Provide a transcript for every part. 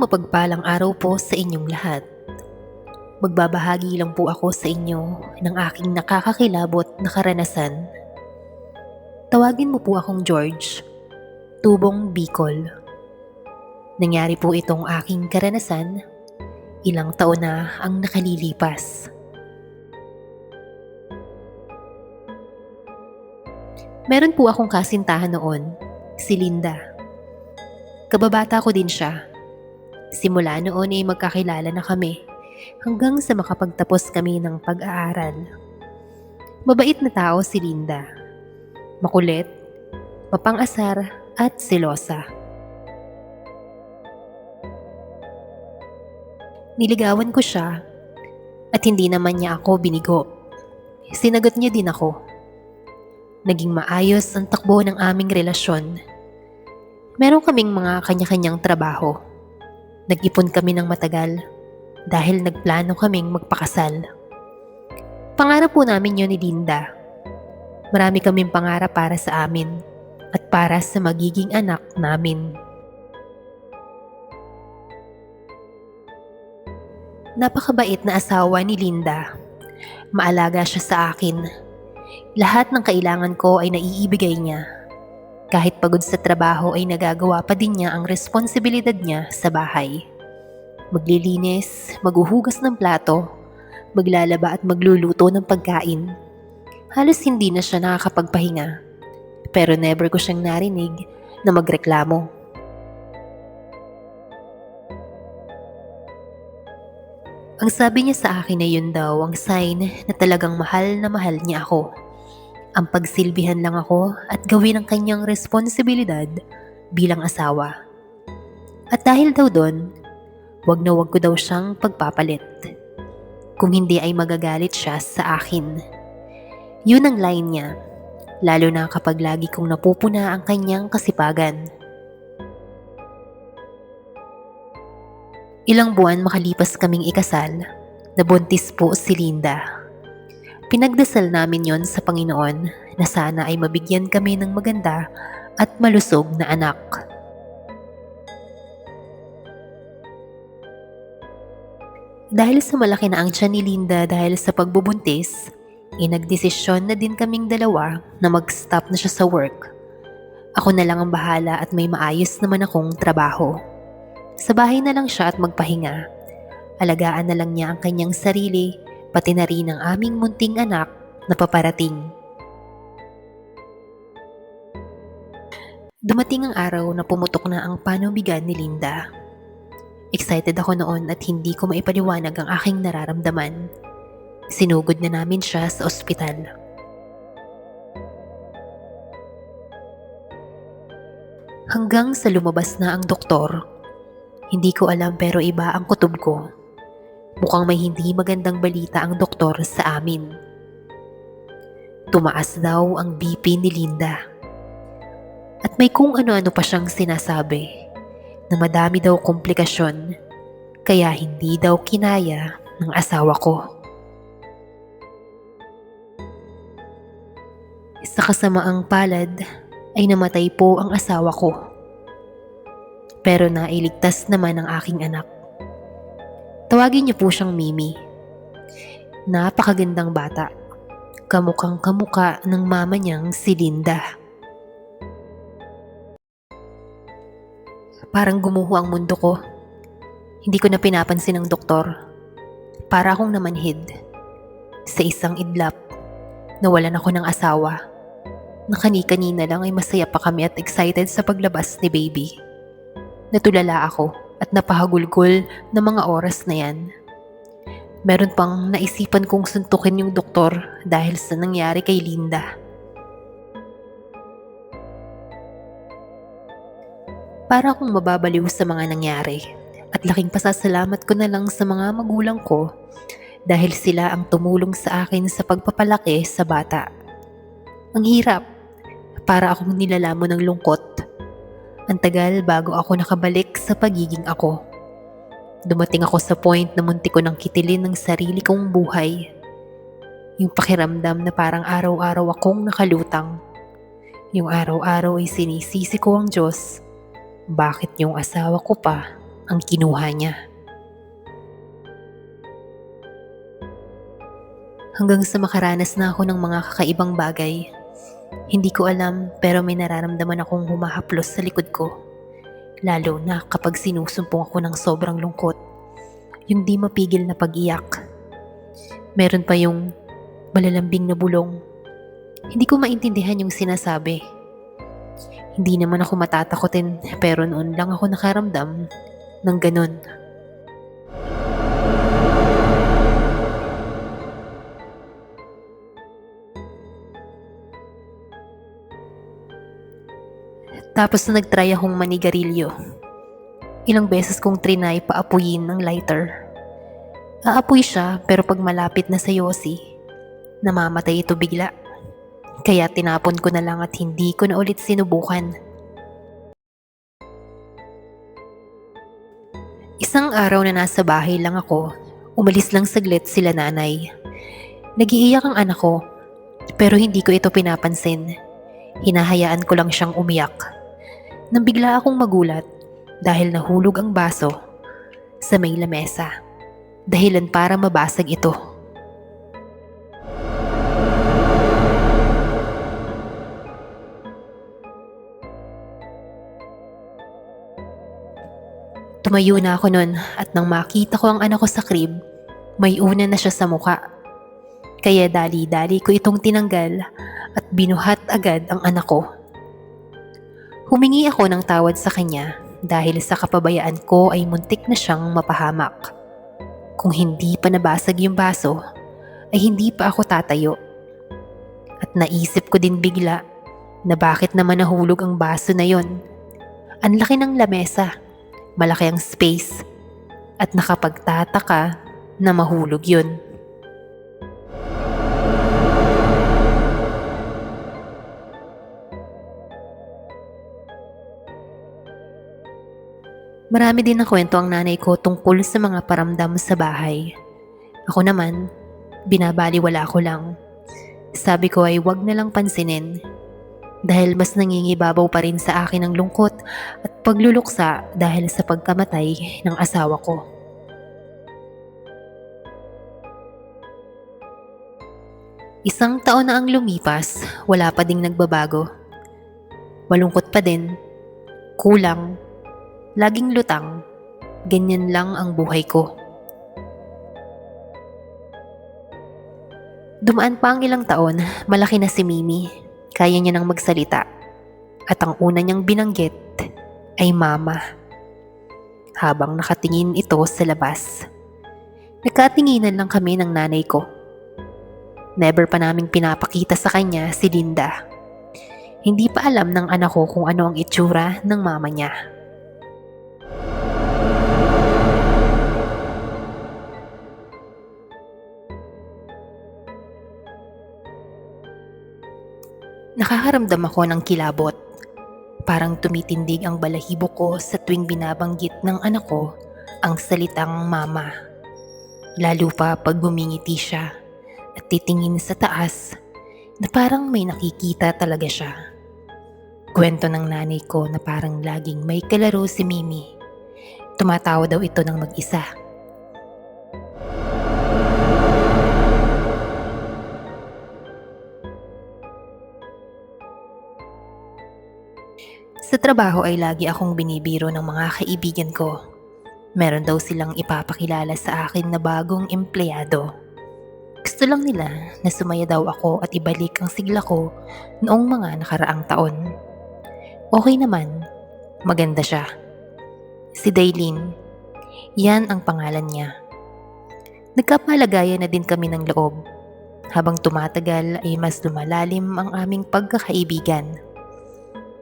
mapagpalang araw po sa inyong lahat. Magbabahagi lang po ako sa inyo ng aking nakakakilabot na karanasan. Tawagin mo po akong George, Tubong Bicol. Nangyari po itong aking karanasan, ilang taon na ang nakalilipas. Meron po akong kasintahan noon, si Linda. Kababata ko din siya. Simula noon ay magkakilala na kami hanggang sa makapagtapos kami ng pag-aaral. Mabait na tao si Linda. Makulit, mapang-asar at selosa. Niligawan ko siya at hindi naman niya ako binigo. Sinagot niya din ako. Naging maayos ang takbo ng aming relasyon. Meron kaming mga kanya-kanyang trabaho. Nag-ipon kami ng matagal dahil nagplano kaming magpakasal. Pangarap po namin yun ni Linda. Marami kaming pangarap para sa amin at para sa magiging anak namin. Napakabait na asawa ni Linda. Maalaga siya sa akin. Lahat ng kailangan ko ay naiibigay niya. Kahit pagod sa trabaho ay nagagawa pa din niya ang responsibilidad niya sa bahay. Maglilinis, maghuhugas ng plato, maglalaba at magluluto ng pagkain. Halos hindi na siya nakakapagpahinga. Pero never ko siyang narinig na magreklamo. Ang sabi niya sa akin na yun daw ang sign na talagang mahal na mahal niya ako. Ang pagsilbihan lang ako at gawin ang kanyang responsibilidad bilang asawa. At dahil daw doon, wag na wag ko daw siyang pagpapalit. Kung hindi ay magagalit siya sa akin. Yun ang line niya, lalo na kapag lagi kong napupuna ang kanyang kasipagan. Ilang buwan makalipas kaming ikasal, nabuntis po si Linda. Pinagdasal namin yon sa Panginoon na sana ay mabigyan kami ng maganda at malusog na anak. Dahil sa malaki na ang tiyan ni Linda dahil sa pagbubuntis, nagdesisyon na din kaming dalawa na mag-stop na siya sa work. Ako na lang ang bahala at may maayos naman akong trabaho. Sa bahay na lang siya at magpahinga. Alagaan na lang niya ang kanyang sarili, pati na rin ang aming munting anak na paparating. Dumating ang araw na pumutok na ang panubigan ni Linda. Excited ako noon at hindi ko maipaliwanag ang aking nararamdaman. Sinugod na namin siya sa ospital. Hanggang sa lumabas na ang doktor. Hindi ko alam pero iba ang kutob ko. Mukhang may hindi magandang balita ang doktor sa amin. Tumaas daw ang BP ni Linda. At may kung ano-ano pa siyang sinasabi na madami daw komplikasyon kaya hindi daw kinaya ng asawa ko. Sa kasamaang palad ay namatay po ang asawa ko. Pero nailigtas naman ang aking anak. Tawagin niyo po siyang Mimi. Napakagandang bata. Kamukhang kamuka ng mama niyang si Linda. Parang gumuho ang mundo ko. Hindi ko na pinapansin ang doktor. Para akong namanhid. Sa isang idlap, nawalan ako ng asawa. Nakani-kanina lang ay masaya pa kami at excited sa paglabas ni baby. Natulala ako at napahagulgol na mga oras na yan. Meron pang naisipan kong suntukin yung doktor dahil sa nangyari kay Linda. Para akong mababaliw sa mga nangyari at laking pasasalamat ko na lang sa mga magulang ko dahil sila ang tumulong sa akin sa pagpapalaki sa bata. Ang hirap, para akong nilalamon ng lungkot. Ang tagal bago ako nakabalik sa pagiging ako. Dumating ako sa point na muntik ko nang kitilin ng sarili kong buhay. Yung pakiramdam na parang araw-araw akong nakalutang. Yung araw-araw ay sinisisi ko ang Diyos. Bakit yung asawa ko pa ang kinuha niya. Hanggang sa makaranas na ako ng mga kakaibang bagay. Hindi ko alam pero may nararamdaman akong humahaplos sa likod ko. Lalo na kapag sinusumpong ako ng sobrang lungkot. Yung di mapigil na pag-iyak. Meron pa yung malalambing na bulong. Hindi ko maintindihan yung sinasabi. Hindi naman ako matatakotin pero noon lang ako nakaramdam ng ganun. Tapos na nagtry akong manigarilyo. Ilang beses kong trinay paapuyin ng lighter. Aapoy siya pero pag malapit na sa yosi, namamatay ito bigla. Kaya tinapon ko na lang at hindi ko na ulit sinubukan. Isang araw na nasa bahay lang ako, umalis lang saglit sila nanay. Nag-iiyak ang anak ko, pero hindi ko ito pinapansin. Hinahayaan ko lang siyang umiyak. Nang bigla akong magulat dahil nahulog ang baso sa may lamesa. Dahilan para mabasag ito. Tumayo na ako nun at nang makita ko ang anak ko sa crib, may una na siya sa muka. Kaya dali-dali ko itong tinanggal at binuhat agad ang anak ko. Humingi ako ng tawad sa kanya dahil sa kapabayaan ko ay muntik na siyang mapahamak. Kung hindi pa nabasag yung baso, ay hindi pa ako tatayo. At naisip ko din bigla na bakit naman nahulog ang baso na yon. Ang laki ng lamesa, malaki ang space, at nakapagtataka na mahulog yun. Marami din na kwento ang nanay ko tungkol sa mga paramdam sa bahay. Ako naman, binabaliwala ko lang. Sabi ko ay wag na lang pansinin dahil mas nangingibabaw pa rin sa akin ang lungkot at pagluluksa dahil sa pagkamatay ng asawa ko. Isang taon na ang lumipas, wala pa ding nagbabago. Malungkot pa din, kulang, laging lutang, ganyan lang ang buhay ko. Dumaan pa ang ilang taon, malaki na si Mimi. Kaya niya nang magsalita. At ang una niyang binanggit ay mama. Habang nakatingin ito sa labas. Nagkatinginan lang kami ng nanay ko. Never pa naming pinapakita sa kanya si Linda. Hindi pa alam ng anak ko kung ano ang itsura ng mama niya. Nakakaramdam ako ng kilabot. Parang tumitindig ang balahibo ko sa tuwing binabanggit ng anak ko ang salitang mama. Lalo pa pag bumingiti siya at titingin sa taas na parang may nakikita talaga siya. Kwento ng nanay ko na parang laging may kalaro si Mimi. Tumatawa daw ito ng mag-isa. Sa trabaho ay lagi akong binibiro ng mga kaibigan ko. Meron daw silang ipapakilala sa akin na bagong empleyado. Gusto lang nila na sumaya daw ako at ibalik ang sigla ko noong mga nakaraang taon. Okay naman, maganda siya. Si Daylin, yan ang pangalan niya. Nagkapalagayan na din kami ng loob. Habang tumatagal ay mas lumalalim ang aming pagkakaibigan.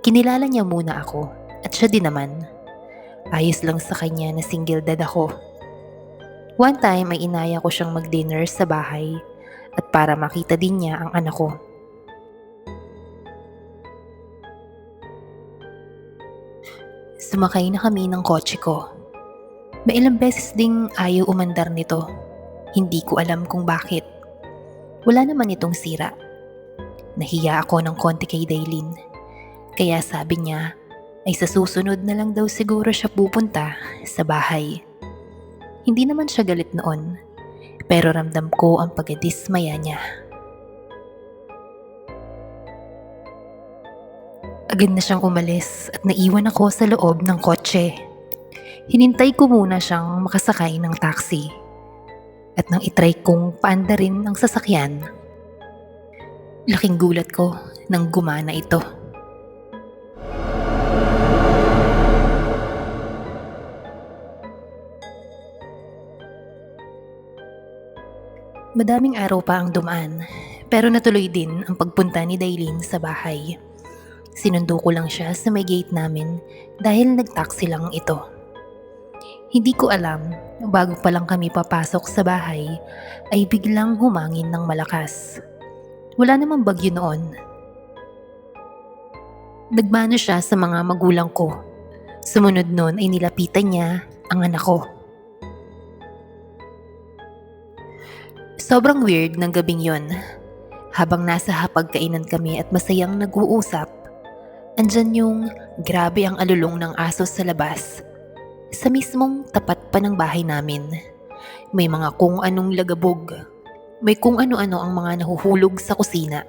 Kinilala niya muna ako at siya din naman. Ayos lang sa kanya na single dad ako. One time ay inaya ko siyang mag-dinner sa bahay at para makita din niya ang anak ko. Sumakay na kami ng kotse ko. May ilang beses ding ayaw umandar nito. Hindi ko alam kung bakit. Wala naman itong sira. Nahiya ako ng konti kay Daylin. Kaya sabi niya, ay sa susunod na lang daw siguro siya pupunta sa bahay. Hindi naman siya galit noon, pero ramdam ko ang pagdismaya niya. Agad na siyang umalis at naiwan ako sa loob ng kotse. Hinintay ko muna siyang makasakay ng taxi. At nang itry kong paandarin ang sasakyan, laking gulat ko nang gumana ito. Madaming araw pa ang dumaan, pero natuloy din ang pagpunta ni Dailin sa bahay. Sinundo ko lang siya sa may gate namin dahil nag-taxi lang ito. Hindi ko alam, bago pa lang kami papasok sa bahay ay biglang humangin ng malakas. Wala namang bagyo noon. Nagmano siya sa mga magulang ko. Sumunod noon ay nilapitan niya ang anak ko. Sobrang weird ng gabing yon. Habang nasa hapagkainan kami at masayang nag-uusap, andyan yung grabe ang alulong ng aso sa labas. Sa mismong tapat pa ng bahay namin. May mga kung anong lagabog. May kung ano-ano ang mga nahuhulog sa kusina.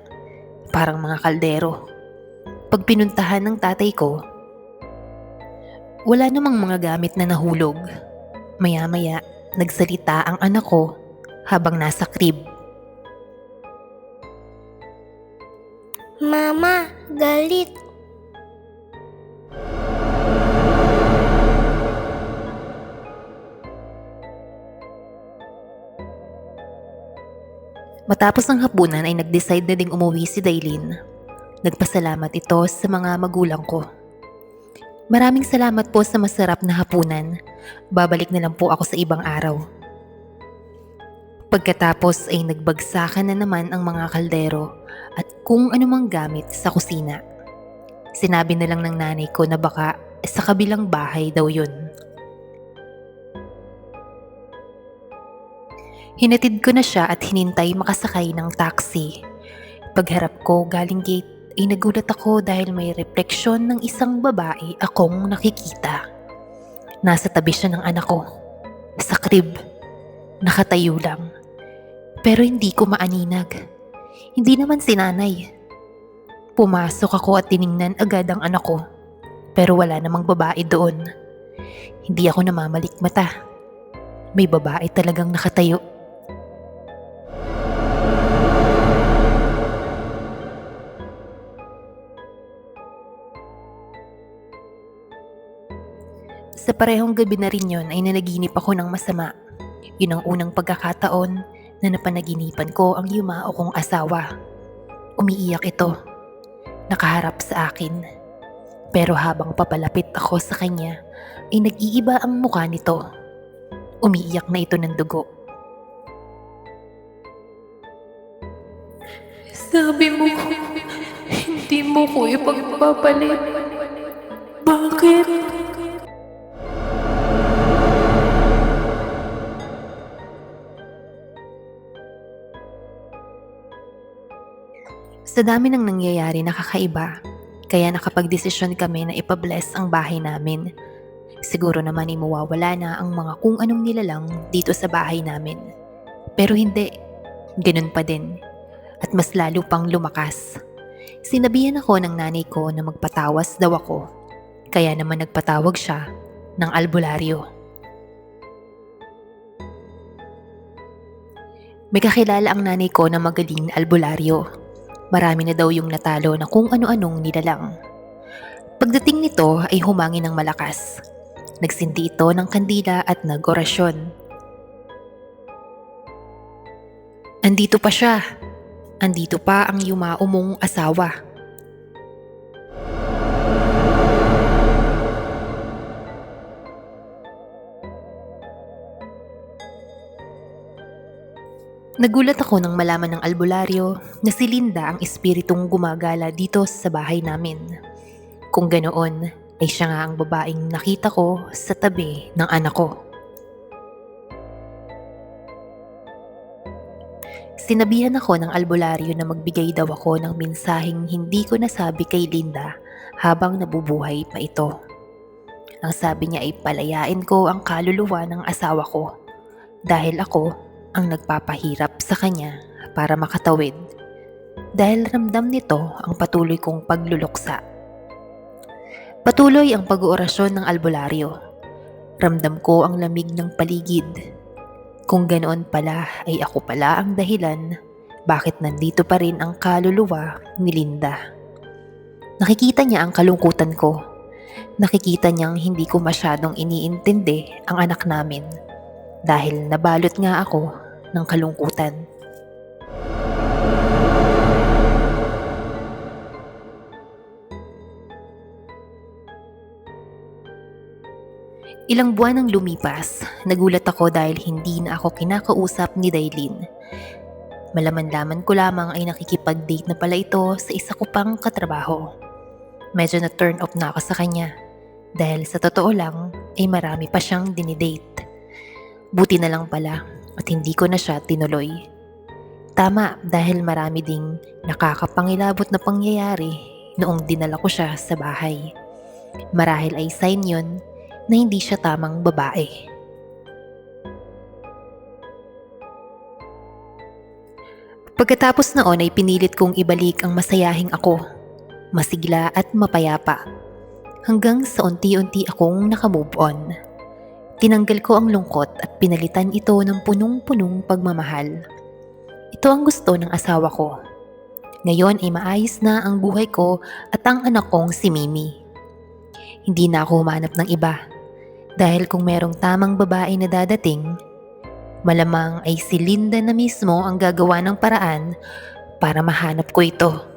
Parang mga kaldero. Pag pinuntahan ng tatay ko, wala namang mga gamit na nahulog. Maya-maya, nagsalita ang anak ko habang nasa crib. Mama, galit. Matapos ang hapunan ay nag-decide na ding umuwi si Dailin. Nagpasalamat ito sa mga magulang ko. Maraming salamat po sa masarap na hapunan. Babalik na lang po ako sa ibang araw. Pagkatapos ay nagbagsakan na naman ang mga kaldero at kung anumang gamit sa kusina. Sinabi na lang ng nanay ko na baka sa kabilang bahay daw yun. Hinatid ko na siya at hinintay makasakay ng taxi. Pagharap ko galing gate ay nagulat ako dahil may refleksyon ng isang babae akong nakikita. Nasa tabi siya ng anak ko, sa crib, nakatayo lang. Pero hindi ko maaninag. Hindi naman si nanay. Pumasok ako at tiningnan agad ang anak ko, pero wala namang babae doon. Hindi ako namamalik mata. May babae talagang nakatayo. Sa parehong gabi na rin yun ay nanaginip ako ng masama. Yun ang unang pagkakataon na napanaginipan ko ang yumao kong asawa. Umiiyak ito. Nakaharap sa akin. Pero habang papalapit ako sa kanya, ay nag-iiba ang mukha nito. Umiiyak na ito ng dugo. Sabi mo, hindi mo ko ipagpapalit. Bakit? Sa dami ng nangyayari na kakaiba, kaya nakapagdesisyon kami na ipabless ang bahay namin. Siguro naman ay mawawala na ang mga kung anong nilalang dito sa bahay namin. Pero hindi, ganun pa din. At mas lalo pang lumakas. Sinabihan ako ng nanay ko na magpatawas daw ako. Kaya naman nagpatawag siya ng albularyo. May kakilala ang nanay ko na magaling na albularyo. Marami na daw yung natalo na kung ano-anong nilalang. Pagdating nito ay humangin ng malakas. Nagsinti ito ng kandila at nag-orasyon. Andito pa siya. Andito pa ang yumao mong asawa. Nagulat ako nang malaman ng albularyo na si Linda ang espiritong gumagala dito sa bahay namin. Kung ganoon, ay siya nga ang babaeng nakita ko sa tabi ng anak ko. Sinabihan ako ng albularyo na magbigay daw ako ng mensaheng hindi ko nasabi kay Linda habang nabubuhay pa ito. Ang sabi niya ay palayain ko ang kaluluwa ng asawa ko dahil ako ang nagpapahirap sa kanya para makatawid. Dahil ramdam nito ang patuloy kong pagluluksa. Patuloy ang pag-oorasyon ng albularyo. Ramdam ko ang lamig ng paligid. Kung ganoon pala ay ako pala ang dahilan bakit nandito pa rin ang kaluluwa ni Linda. Nakikita niya ang kalungkutan ko. Nakikita niyang hindi ko masyadong iniintindi ang anak namin dahil nabalot nga ako ng kalungkutan. Ilang buwan ang lumipas, nagulat ako dahil hindi na ako kinakausap ni Dailin. Malaman-laman ko lamang ay nakikipag-date na pala ito sa isa ko pang katrabaho. Medyo na-turn off na ako sa kanya dahil sa totoo lang ay marami pa siyang dinidate. Buti na lang pala at hindi ko na siya tinuloy. Tama dahil marami ding nakakapangilabot na pangyayari noong dinala ko siya sa bahay. Marahil ay sign yun na hindi siya tamang babae. Pagkatapos noon ay pinilit kong ibalik ang masayahing ako, masigla at mapayapa, hanggang sa unti-unti akong nakamove on. Tinanggal ko ang lungkot at pinalitan ito ng punong-punong pagmamahal. Ito ang gusto ng asawa ko. Ngayon ay maayos na ang buhay ko at ang anak kong si Mimi. Hindi na ako humanap ng iba dahil kung merong tamang babae na dadating, malamang ay si Linda na mismo ang gagawa ng paraan para mahanap ko ito.